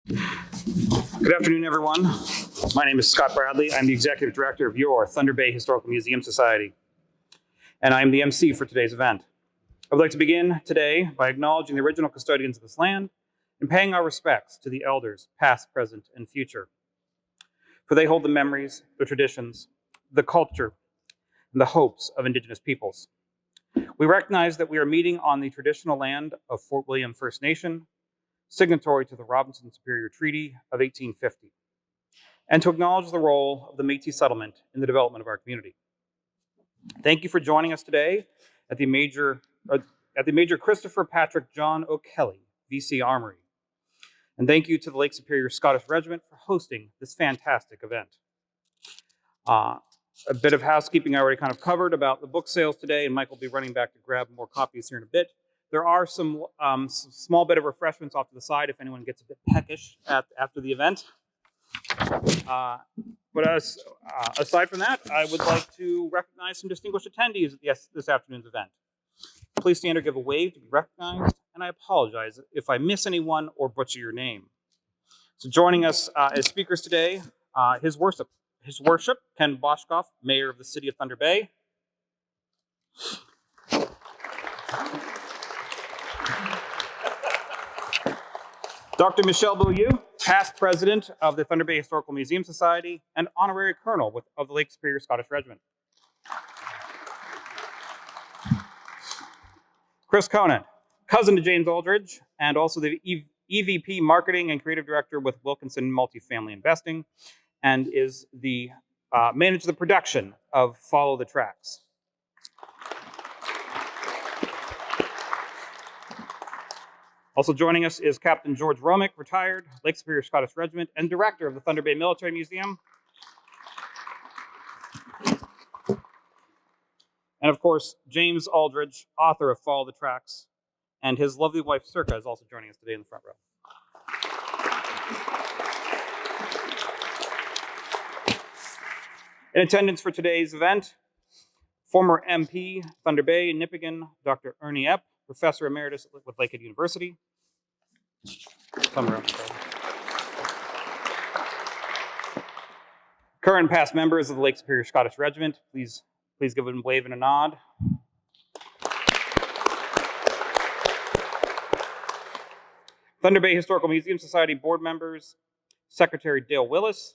Good afternoon, everyone. My name is Scott Bradley. I'm the Executive Director of your Thunder Bay Historical Museum Society, and I'm the MC for today's event. I would like to begin today by acknowledging the original custodians of this land and paying our respects to the elders, past, present, and future, for they hold the memories, the traditions, the culture, and the hopes of Indigenous peoples. We recognize that we are meeting on the traditional land of Fort William First Nation, signatory to the Robinson Superior Treaty of 1850, and to acknowledge the role of the Métis settlement in the development of our community. Thank you for joining us today at the Major Christopher Patrick John O'Kelly VC Armory. And thank you to the Lake Superior Scottish Regiment for hosting this fantastic event. A bit of housekeeping I already kind of covered about the book sales today, and Mike will be running back to grab more copies here in a bit. There are some small bit of refreshments off to the side if anyone gets a bit peckish after the event. But aside from that, I would like to recognize some distinguished attendees at this afternoon's event. Please stand or give a wave to be recognized, and I apologize if I miss anyone or butcher your name. So joining us as speakers today, His Worship Ken Boshkoff, Mayor of the City of Thunder Bay. Dr. Michelle Beaulieu, past president of the Thunder Bay Historical Museum Society and honorary colonel of the Lake Superior Scottish Regiment. Chris Conant, cousin to James Aldridge, and also the EVP Marketing and Creative Director with Wilkinson Multifamily Investing, and is the manager of the production of Follow the Tracks. Also joining us is Captain George Romick, retired, Lake Superior Scottish Regiment, and director of the Thunder Bay Military Museum. And of course, James Aldridge, author of Follow the Tracks, and his lovely wife, Circa, is also joining us today in the front row. In attendance for today's event, former MP, Thunder Bay, Nipigon, Dr. Ernie Epp, Professor Emeritus with Lakehead University. Current and past members of the Lake Superior Scottish Regiment, please give them a wave and a nod. Thunder Bay Historical Museum Society board members, Secretary Dale Willis,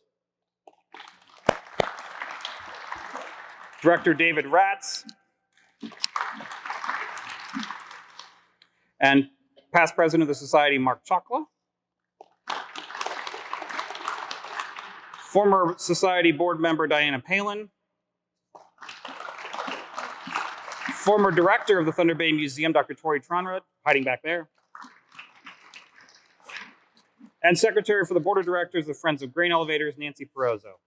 Director David Ratz, and past president of the Society, Mark Chokla. Former Society board member, Diana Palin. Former director of the Thunder Bay Museum, Dr. Tori Tronrud, hiding back there. And secretary for the board of directors of Friends of Grain Elevators, Nancy Perozzo.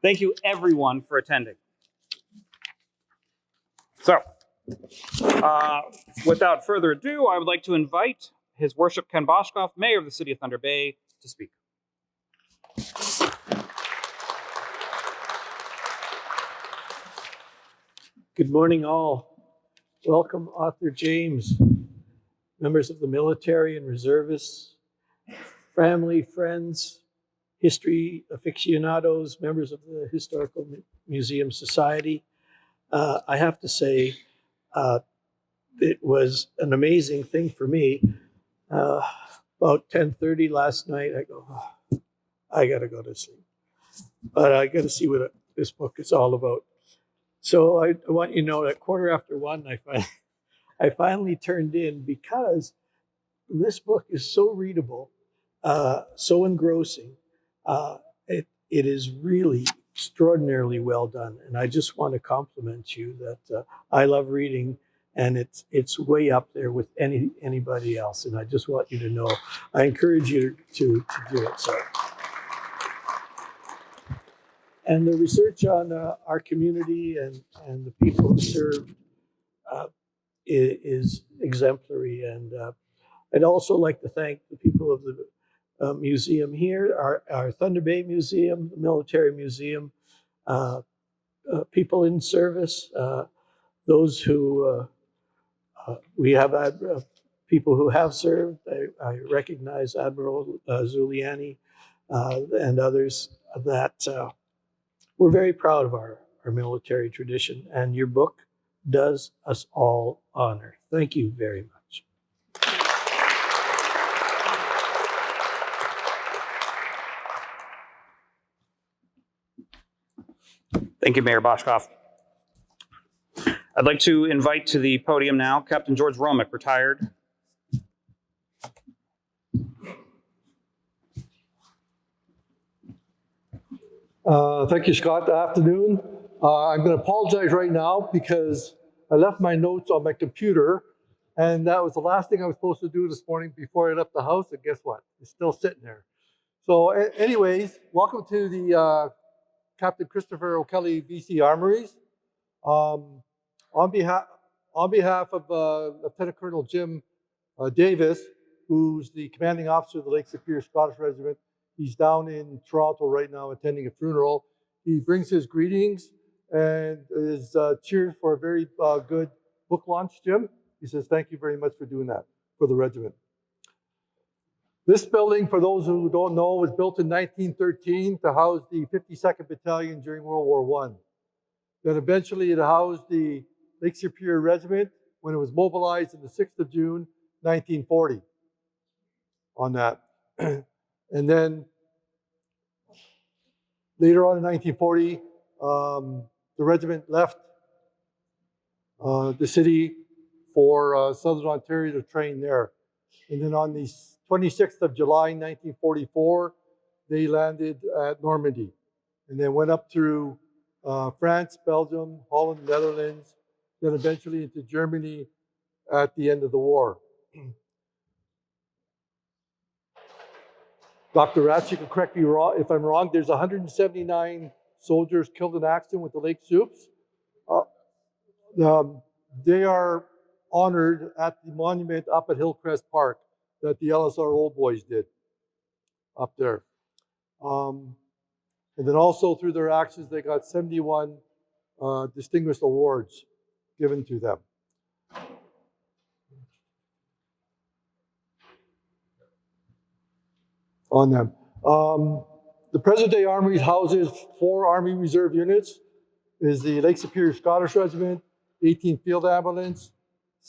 Thank you, everyone, for attending. So, without further ado, I would like to invite His Worship Ken Boshkoff, Mayor of the City of Thunder Bay, to speak. Good morning, all. Welcome, Author James, members of the military and reservists, family, friends, history aficionados, members of the Historical Museum Society. I have to say, it was an amazing thing for me. About 10:30 last night, I go, oh, I got to go to sleep. But I got to see what this book is all about. So I want you to know that 1:15, I finally turned in because this book is so readable, so engrossing. It is really extraordinarily well done. And I just want to compliment you that I love reading, and it's way up there with anybody else. And I just want you to know, I encourage you to do it. So. And the research on our community and the people who served is exemplary. And I'd also like to thank the people of the museum here, our Thunder Bay Museum, the Military Museum, people in service, those who we have had people who have served. I recognize Admiral Zuliani and others that we're very proud of our military tradition, and your book does us all honor. Thank you very much. Thank you, Mayor Boshkoff. I'd like to invite to the podium now Captain George Romick, retired. Thank you, Scott. Good afternoon. I'm going to apologize right now because I left my notes on my computer, and that was the last thing I was supposed to do this morning before I left the house, and guess what? It's still sitting there. So anyways, welcome to the Captain Christopher O'Kelly BC Armories. On behalf of Lieutenant Colonel Jim Davis, who's the commanding officer of the Lake Superior Scottish Regiment, he's down in Toronto right now attending a funeral. He brings his greetings and his cheers for a very good book launch, Jim. He says, thank you very much for doing that for the regiment. This building, for those who don't know, was built in 1913 to house the 52nd Battalion during World War I. Then eventually it housed the Lake Superior Regiment when it was mobilized on the 6th of June, 1940 on that. And then later on in 1940, the regiment left the city for Southern Ontario to train there. And then on the 26th of July, 1944, they landed at Normandy and then went up through France, Belgium, Holland, Netherlands, then eventually into Germany at the end of the war. Dr. Ratz, you can correct me if I'm wrong. There's 179 soldiers killed in action with the Lake Supes. They are honored at the monument up at Hillcrest Park that the LSR Old Boys did up there. And then also through their actions, they got 71 distinguished awards given to them. On them. The present-day Armories houses 4 Army Reserve units. Is the Lake Superior Scottish Regiment, 18 Field Ambulance,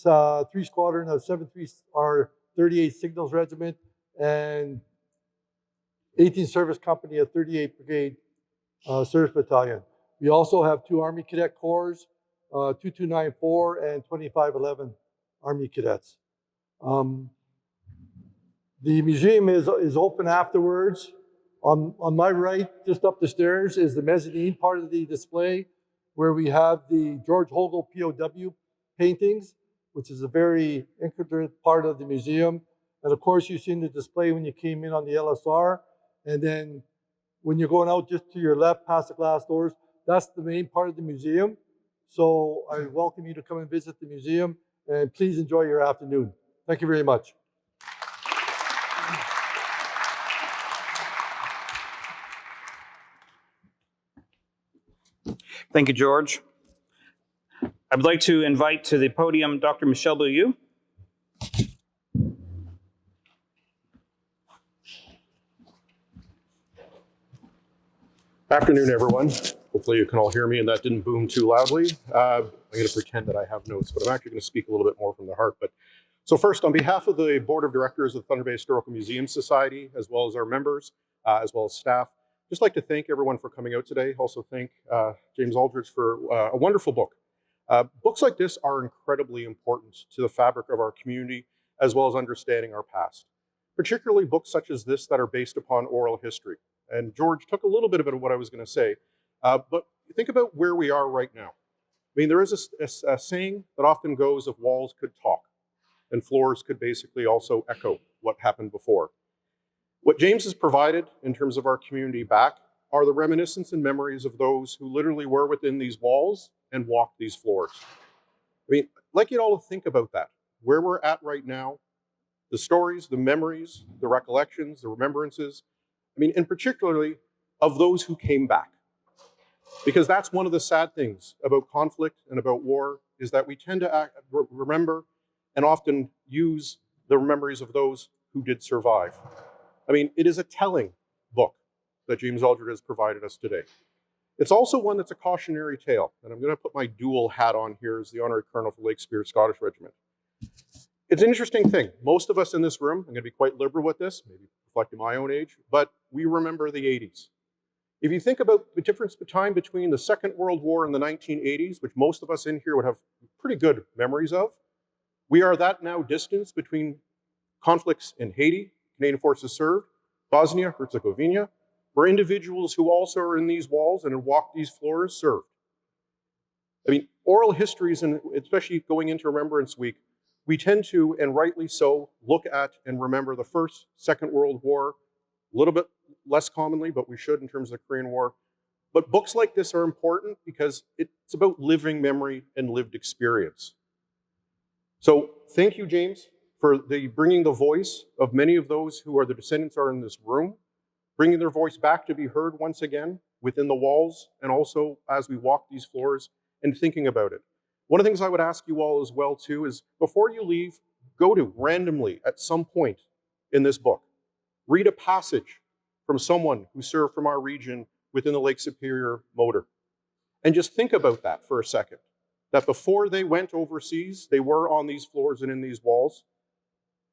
3 Squadron of 38 Signals Regiment, and 18 Service Company of 38 Brigade Service Battalion. We also have 2 Army Cadet Corps, 2294 and 2511 Army Cadets. The museum is open afterwards. On my right, just up the stairs, is the mezzanine part of the display, where we have the George Hogle POW paintings, which is a very intricate part of the museum. And of course, you've seen the display when you came in on the LSR. And then when you're going out just to your left, past the glass doors, that's the main part of the museum. So I welcome you to come and visit the museum, and please enjoy your afternoon. Thank you very much. Thank you, George. I would like to invite to the podium Dr. Michel Beaulieu. Afternoon, everyone. Hopefully you can all hear me and that didn't boom too loudly. I'm going to pretend that I have notes, but I'm actually going to speak a little bit more from the heart. So first, on behalf of the Board of Directors of the Thunder Bay Historical Museum Society, as well as our members, as well as staff, just like to thank everyone for coming out today. Also thank James Aldridge for a wonderful book. Books like this are incredibly important to the fabric of our community, as well as understanding our past, particularly books such as this that are based upon oral history. And George took a little bit of what I was going to say, but think about where we are right now. I mean, there is a saying that often goes of walls could talk, and floors could basically also echo what happened before. What James has provided in terms of our community back are the reminiscence and memories of those who literally were within these walls and walked these floors. I mean, I'd like you all to think about that, where we're at right now, the stories, the memories, the recollections, the remembrances, I mean, and particularly of those who came back. Because that's one of the sad things about conflict and about war, is that we tend to remember and often use the memories of those who did survive. I mean, it is a telling book that James Aldridge has provided us today. It's also one that's a cautionary tale, and I'm going to put my dual hat on here as the honorary colonel for Lake Superior Scottish Regiment. It's an interesting thing. Most of us in this room, I'm going to be quite liberal with this, maybe reflecting my own age, but we remember the 80s. If you think about the difference time between the Second World War and the 1980s, which most of us in here would have pretty good memories of, we are that now distance between conflicts in Haiti, Canadian forces served, Bosnia, Herzegovina, where individuals who also are in these walls and have walked these floors served. I mean, oral histories, and especially going into Remembrance Week, we tend to, and rightly so, look at and remember the First, Second World War, a little bit less commonly, but we should in terms of the Korean War. But books like this are important because it's about living memory and lived experience. So thank you, James, for bringing the voice of many of those who are the descendants are in this room, bringing their voice back to be heard once again within the walls and also as we walk these floors and thinking about it. One of the things I would ask you all as well too is before you leave, go to randomly at some point in this book, read a passage from someone who served from our region within the Lake Superior motor. And just think about that for a second, that before they went overseas, they were on these floors and in these walls.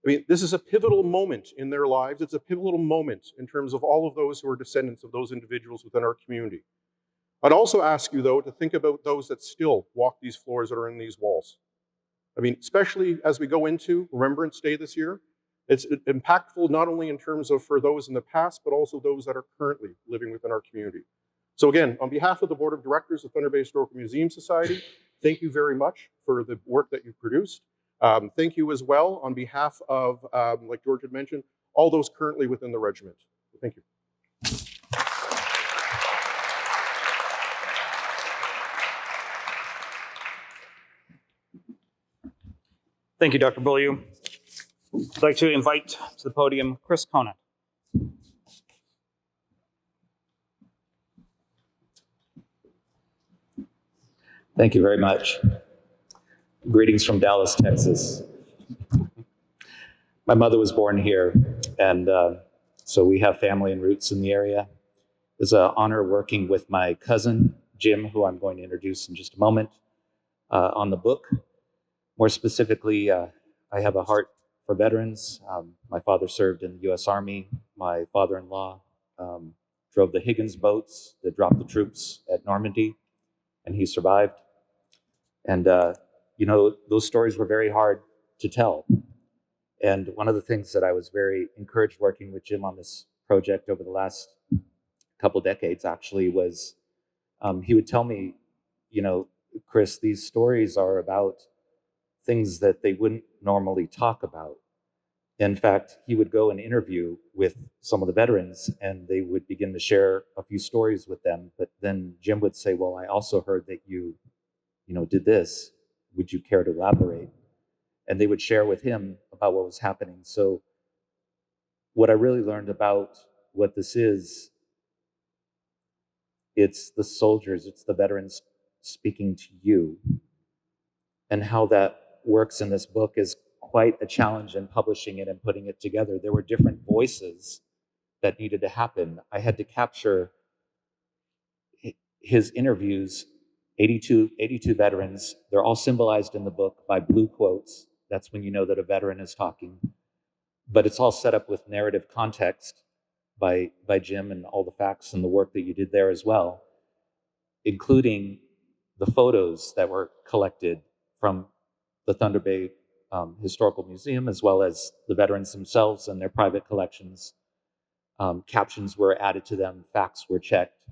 I mean, this is a pivotal moment in their lives. It's a pivotal moment in terms of all of those who are descendants of those individuals within our community. I'd also ask you, though, to think about those that still walk these floors that are in these walls. I mean, especially as we go into Remembrance Day this year, it's impactful not only in terms of for those in the past, but also those that are currently living within our community. So again, on behalf of the Board of Directors of Thunder Bay Historical Museum Society, thank you very much for the work that you've produced. Thank you as well on behalf of, like George had mentioned, all those currently within the regiment. Thank you. Thank you, Dr. Beaulieu. I'd like to invite to the podium Chris Conant. Thank you very much. Greetings from Dallas, Texas. My mother was born here, and so we have family and roots in the area. It's an honor working with my cousin, Jim, who I'm going to introduce in just a moment, on the book. More specifically, I have a heart for veterans. My father served in the U.S. Army. My father-in-law drove the Higgins boats that dropped the troops at Normandy, and he survived. And, you know, those stories were very hard to tell. And one of the things that I was very encouraged working with Jim on this project over the last couple decades actually was he would tell me, you know, Chris, these stories are about things that they wouldn't normally talk about. In fact, he would go and interview with some of the veterans and they would begin to share a few stories with them. But then Jim would say, well, I also heard that you did this. Would you care to elaborate? And they would share with him about what was happening. So what I really learned about what this is, it's the soldiers, it's the veterans speaking to you. And how that works in this book is quite a challenge in publishing it and putting it together. There were different voices that needed to happen. I had to capture his interviews, 82 veterans. They're all symbolized in the book by blue quotes. That's when you know that a veteran is talking. But it's all set up with narrative context by Jim and all the facts and the work that you did there as well, including the photos that were collected from the Thunder Bay Historical Museum, as well as the veterans themselves and their private collections. Captions were added to them, facts were checked.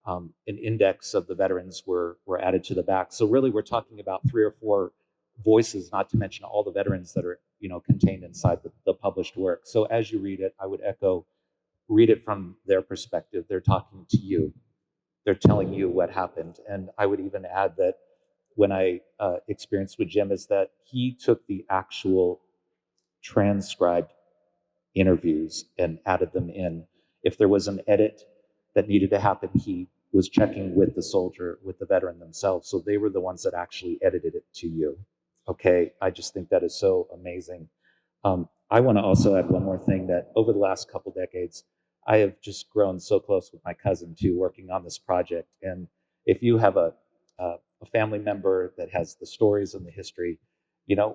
An index of the veterans were added to the back. So really we're talking about 3 or 4 voices, not to mention all the veterans that are contained inside the published work. So as you read it, I would echo, read it from their perspective. They're talking to you. They're telling you what happened. And I would even add that when I experienced with Jim is that he took the actual transcribed interviews and added them in. If there was an edit that needed to happen, he was checking with the soldier, with the veteran themselves. So they were the ones that actually edited it to you. Okay, I just think that is so amazing. I want to also add one more thing, that over the last couple decades, I have just grown so close with my cousin too, working on this project. And if you have a family member that has the stories and the history,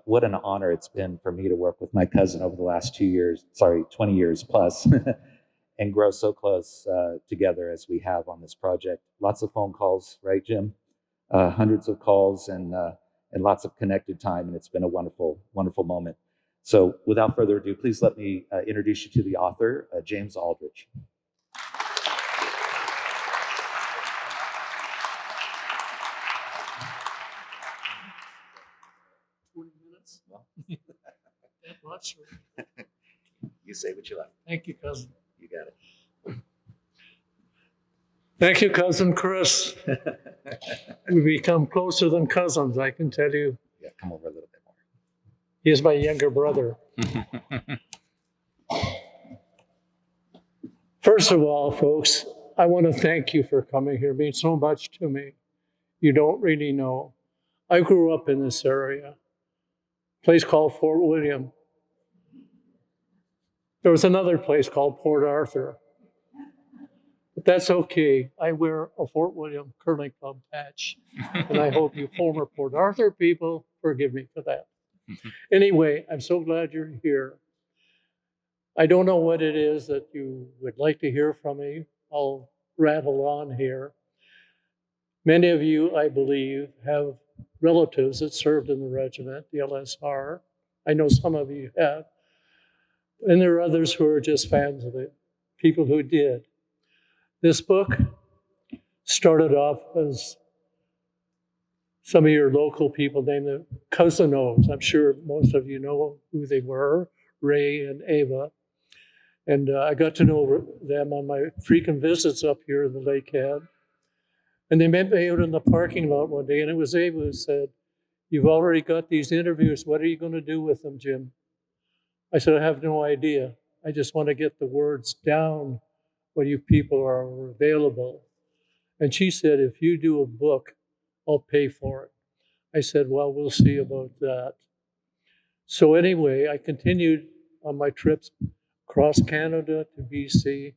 what an honor it's been for me to work with my cousin over the last 20 years plus, and grow so close together as we have on this project. Lots of phone calls, right, Jim? Hundreds of calls and lots of connected time, and it's been a wonderful, wonderful moment. So without further ado, please let me introduce you to the author, James Aldridge. Well, That much. you say what you like. Thank you, cousin. You got it. Thank you, cousin Chris. We become closer than cousins, I can tell you. Yeah, come over a little bit more. He's my younger brother. First of all, folks, I want to thank you for coming here. It means so much to me. You don't really know. I grew up in this area, a place called Fort William. There was another place called Port Arthur. But that's okay. I wear a Fort William Curling Club patch. And I hope you former Port Arthur people forgive me for that. Anyway, I'm so glad you're here. I don't know what it is that you would like to hear from me. I'll rattle on here. Many of you, I believe, have relatives that served in the regiment, the LSR. I know some of you have. And there are others who are just fans of the people who did. This book started off as some of your local people named the Cousinos. I'm sure most of you know who they were, Ray and Ava. And I got to know them on my frequent visits up here in the Lakehead. And they met me out in the parking lot one day, and it was Ava who said, "You've already got these interviews. What are you going to do with them, Jim?" I said, "I have no idea. I just want to get the words down when you people are available." And she said, "If you do a book, I'll pay for it." I said, "Well, we'll see about that." So anyway, I continued on my trips across Canada to BC,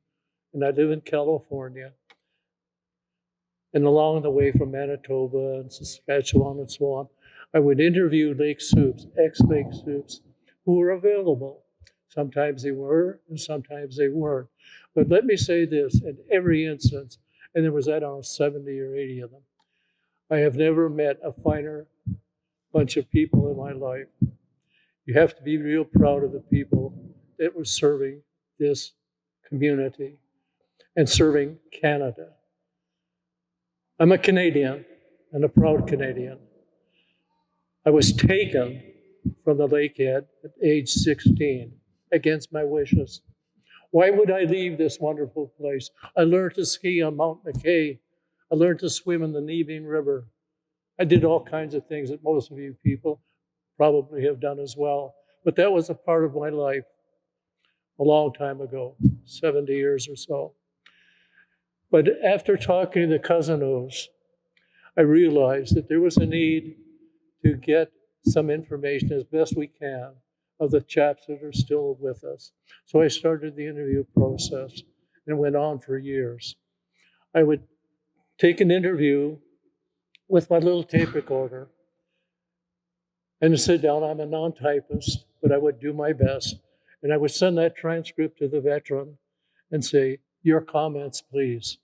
and I live in California. And along the way from Manitoba and Saskatchewan and so on, I would interview Lake Supes, ex-Lake Supes, who were available. Sometimes they were, and sometimes they weren't. But let me say this, in every instance, and there was, I don't know, 70 or 80 of them, I have never met a finer bunch of people in my life. You have to be real proud of the people that were serving this community and serving Canada. I'm a Canadian and a proud Canadian. I was taken from the Lakehead at age 16 against my wishes. Why would I leave this wonderful place? I learned to ski on Mount McKay. I learned to swim in the Neving River. I did all kinds of things that most of you people probably have done as well. But that was a part of my life a long time ago, 70 years or so. But after talking to the Cousinos, I realized that there was a need to get some information as best we can of the chaps that are still with us. So I started the interview process, and it went on for years. I would take an interview with my little tape recorder and sit down. I'm a non-typist, but I would do my best. And I would send that transcript to the veteran and say, "Your comments, please."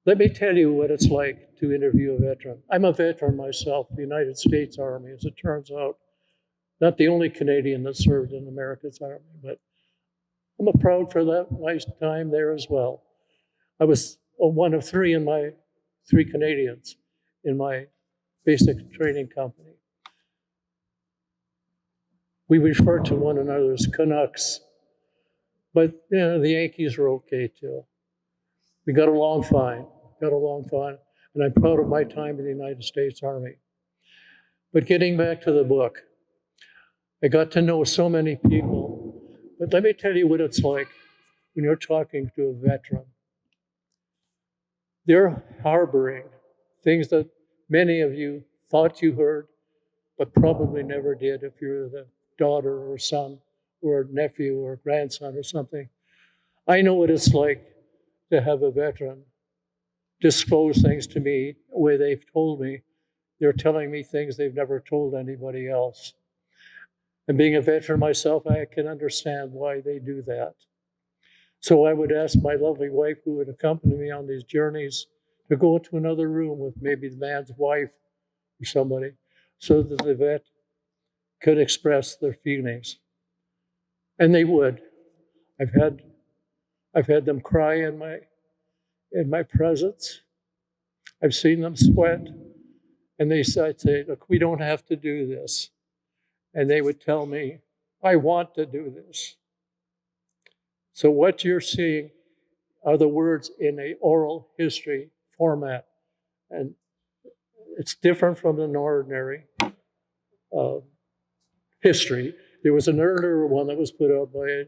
Let me tell you what it's like to interview a veteran. I'm a veteran myself, the United States Army, as it turns out. Not the only Canadian that served in America's Army, but I'm proud for that nice time there as well. I was one of three Canadians in my basic training company. We refer to one another as Canucks, but the Yankees were okay too. We got along fine, and I'm proud of my time in the United States Army. But getting back to the book, I got to know so many people, but let me tell you what it's like when you're talking to a veteran. They're harboring things that many of you thought you heard, but probably never did if you're the daughter or son or a nephew or grandson or something. I know what it's like to have a veteran disclose things to me where they've told me. They're telling me things they've never told anybody else. And being a veteran myself, I can understand why they do that. So I would ask my lovely wife, who would accompany me on these journeys, to go into another room with maybe the man's wife or somebody, so that the vet could express their feelings. And they would. I've had them cry in my presence. I've seen them sweat. And I'd say, look, we don't have to do this. And they would tell me, I want to do this. So what you're seeing are the words in an oral history format. And it's different from an ordinary history. There was an earlier one that was put out by a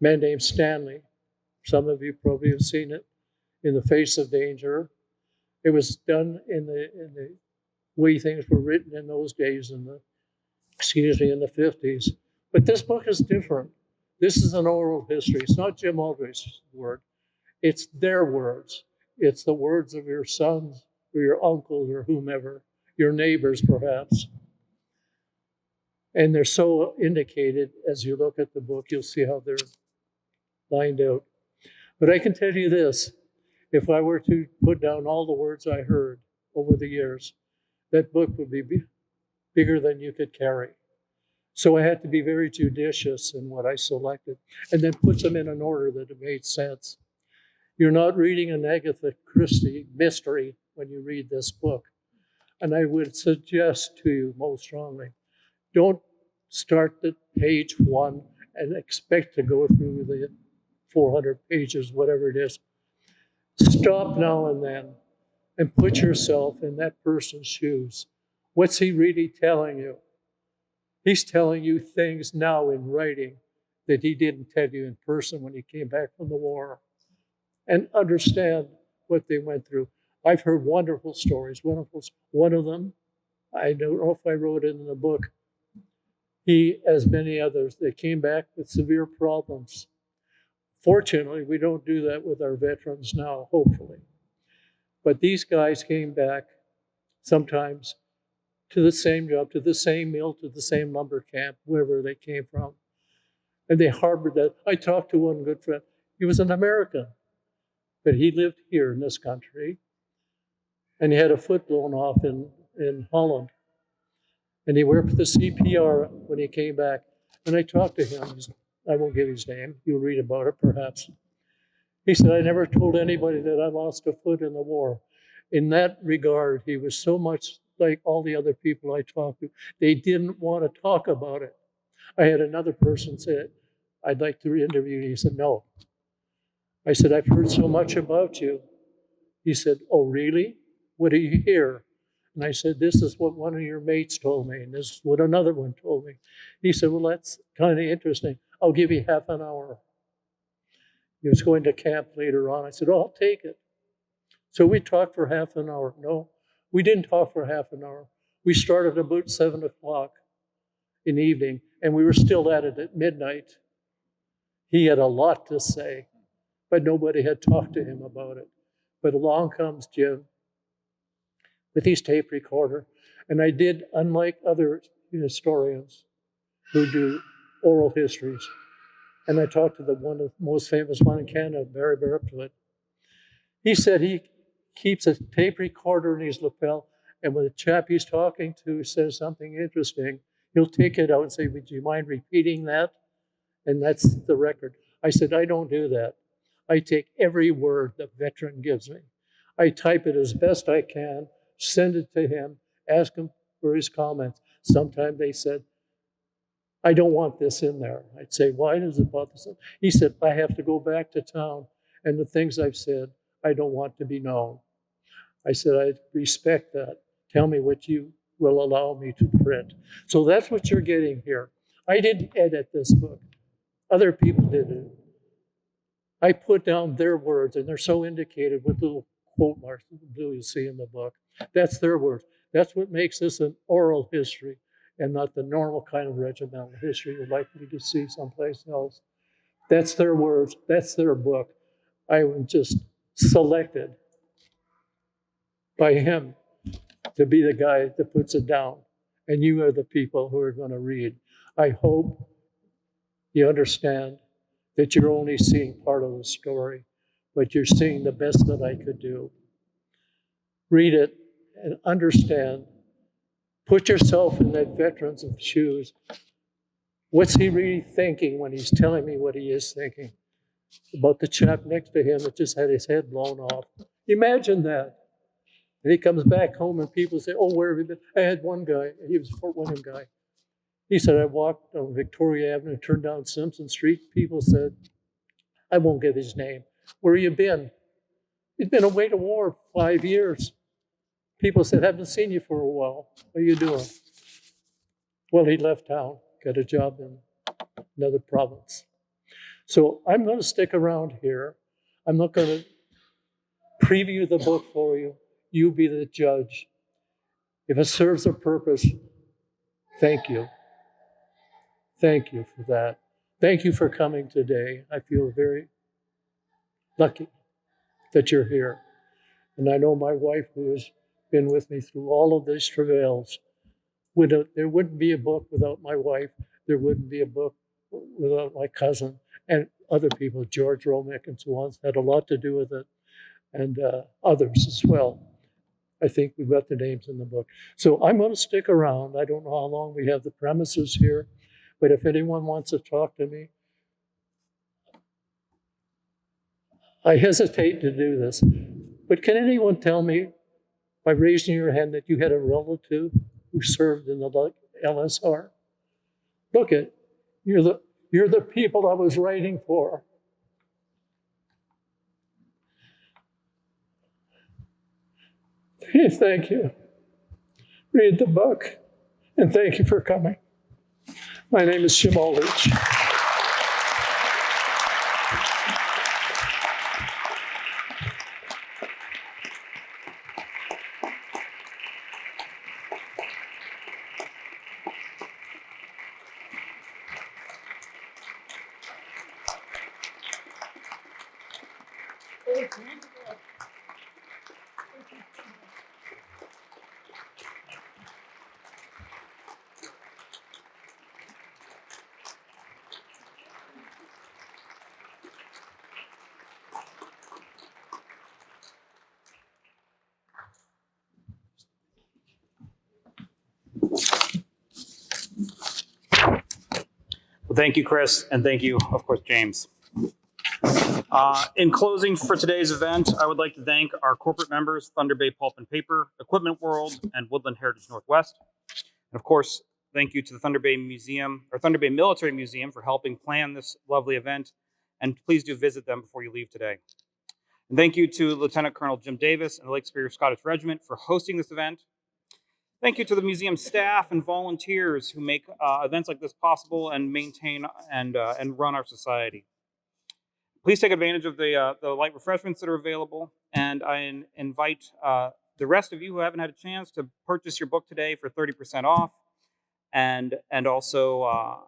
man named Stanley. Some of you probably have seen it, In the Face of Danger. It was done in the way things were written in those days, in the 50s. But this book is different. This is an oral history. It's not Jim Aldridge's word. It's their words. It's the words of your sons or your uncles or whomever, your neighbors perhaps. And they're so indicated as you look at the book. You'll see how they're lined out. But I can tell you this, if I were to put down all the words I heard over the years, that book would be bigger than you could carry. So I had to be very judicious in what I selected and then put them in an order that it made sense. You're not reading an Agatha Christie mystery when you read this book. And I would suggest to you most strongly, don't start at page 1 and expect to go through the 400 pages, whatever it is. Stop now and then and put yourself in that person's shoes. What's he really telling you? He's telling you things now in writing that he didn't tell you in person when he came back from the war. And understand what they went through. I've heard wonderful stories. One of them, I don't know if I wrote it in the book. He, as many others, they came back with severe problems. Fortunately, we don't do that with our veterans now, hopefully. But these guys came back sometimes to the same job, to the same mill, to the same lumber camp, wherever they came from. And they harbored that. I talked to one good friend. He was an American, but he lived here in this country. And he had a foot blown off in Holland. And he worked for the CPR when he came back. And I talked to him. I won't give his name. You'll read about it, perhaps. He said, I never told anybody that I lost a foot in the war. In that regard, he was so much like all the other people I talked to. They didn't want to talk about it. I had another person say, I'd like to interview you. He said, no. I said, I've heard so much about you. He said, oh, really? What do you hear? And I said, this is what one of your mates told me, and this is what another one told me. He said, well, that's kind of interesting. I'll give you half an hour. He was going to camp later on. I said, oh, I'll take it. So we talked for half an hour. No, we didn't talk for half an hour. We started about 7 o'clock in the evening, and we were still at it at midnight. He had a lot to say, but nobody had talked to him about it. But along comes Jim with his tape recorder, and I did, unlike other historians who do oral histories, and I talked to one of the most famous one in Canada, Barry Berkowitz. He said he keeps a tape recorder in his lapel, and when the chap he's talking to says something interesting, he'll take it out and say, would you mind repeating that? And that's the record. I said, I don't do that. I take every word the veteran gives me. I type it as best I can, send it to him, ask him for his comments. Sometimes they said, I don't want this in there. I'd say, why does it bother you? He said, I have to go back to town, and the things I've said, I don't want to be known. I said, I respect that. Tell me what you will allow me to print. So that's what you're getting here. I didn't edit this book. Other people did it. I put down their words, and they're so indicated with little quote marks you'll see in the book. That's their words. That's what makes this an oral history and not the normal kind of regimental history you're likely to see someplace else. That's their words, that's their book. I was just selected by him to be the guy that puts it down. And you are the people who are going to read. I hope you understand that you're only seeing part of the story, but you're seeing the best that I could do. Read it and understand. Put yourself in that veteran's shoes. What's he really thinking when he's telling me what he is thinking about the chap next to him that just had his head blown off? Imagine that. And he comes back home and people say, oh, where have you been? I had one guy, he was a Fort William guy. He said, I walked on Victoria Avenue, turned down Simpson Street. People said, I won't give his name. Where have you been? He'd been away to war 5 years. People said, haven't seen you for a while. What are you doing? Well, he left town, got a job in another province. So I'm going to stick around here. I'm not going to preview the book for you. You be the judge. If it serves a purpose, thank you. Thank you for that. Thank you for coming today. I feel very lucky that you're here. And I know my wife, who has been with me through all of these travails, there wouldn't be a book without my wife. There wouldn't be a book without my cousin and other people, George Romick and so on, had a lot to do with it, and others as well. I think we've got the names in the book. So I'm going to stick around. I don't know how long we have the premises here, but if anyone wants to talk to me, I hesitate to do this, but can anyone tell me by raising your hand that you had a relative who served in the LSR? Look at, you're the people I was writing for. Thank you. Read the book, and thank you for coming. My name is Jim Aldridge. Well, thank you, Chris, and thank you, of course, James. In closing for today's event, I would like to thank our corporate members, Thunder Bay Pulp and Paper, Equipment World, and Woodland Heritage Northwest. And of course, thank you to the Thunder Bay Museum, or Thunder Bay Military Museum, for helping plan this lovely event. And please do visit them before you leave today. And thank you to Lieutenant Colonel Jim Davis and the Lake Superior Scottish Regiment for hosting this event. Thank you to the museum staff and volunteers who make events like this possible and maintain and run our society. Please take advantage of the light refreshments that are available, and I invite the rest of you who haven't had a chance to purchase your book today for 30% off, and also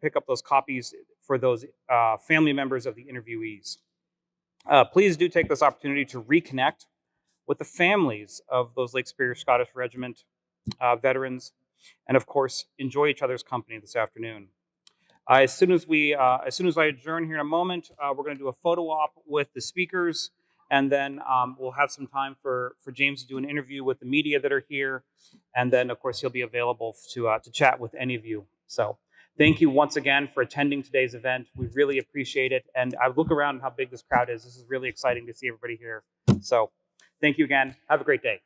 pick up those copies for those family members of the interviewees. Please do take this opportunity to reconnect with the families of those Lake Superior Scottish Regiment veterans, and of course, enjoy each other's company this afternoon. As soon as I adjourn here in a moment, we're going to do a photo op with the speakers, and then we'll have some time for James to do an interview with the media that are here, and then of course he'll be available to chat with any of you. So thank you once again for attending today's event. We really appreciate it, and I look around at how big this crowd is. This is really exciting to see everybody here. So thank you again. Have a great day.